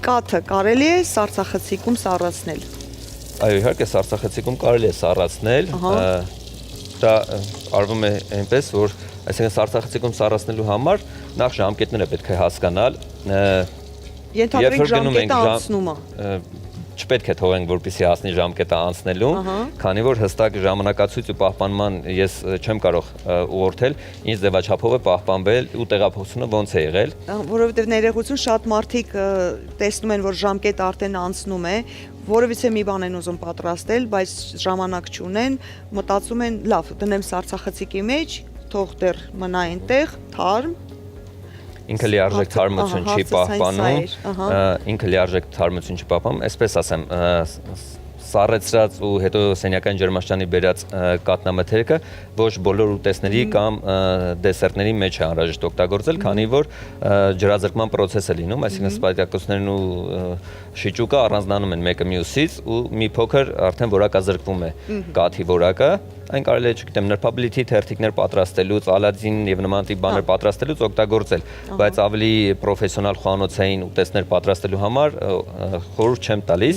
կաթը կարելի է սառցախցիկում սառացնել։ Այո, իհարկե սառցախցիկում կարելի է սառացնել։ Դա արվում է այնպես, որ այսինքն սառցախցիկում սառացնելու համար նախ ժամկետները պետք է հասկանալ։ Ենթադրենք ժամկետը անցնում է։ Չպետք է թողենք, որպեսզի հասնի ժամկետը անցնելուն, քանի որ հստակ ժամանակացույց ու պահպանման ես չեմ կարող ուղղորդել, ինչ ձևաչափով է պահպանվել ու տեղափոխությունը ոնց է եղել։ Որովհետև ներողություն, շատ մարդիկ տեսնում են, որ ժամկետը արդեն անցնում է, որովհետև մի բան են ուզում պատրաստել, բայց ժամանակ չունեն, մտածում են, լավ, դնեմ սառցախցիկի մեջ, թող դեռ մնա այնտեղ, թարմ։ Ինքը լիարժեք թարմություն չի պահպանում, ինքը լիարժեք թարմություն չի պահպանում, այսպես ասեմ, սառեցրած ու հետո սենյակային ջերմաստիճանի բերած կատնամթերքը ոչ բոլոր ուտեստների կամ դեսերտների մեջ է անհրաժեշտ օգտագործել, քանի որ ջրազրկման process է լինում, այսինքն սպայտակոսներն ու շիճուկը առանձնանում են մեկը մյուսից ու մի փոքր արդեն որակազրկվում է կաթի որակը, այն կարելի է, չգիտեմ, նրբաբլիթի թերթիկներ պատրաստելուց, ալադին եւ նման տիպ բաներ պատրաստելուց օգտագործել, բայց ավելի պրոֆեսիոնալ խոհանոցային ուտեստներ պատրաստելու համար խորհուրդ չեմ տալիս,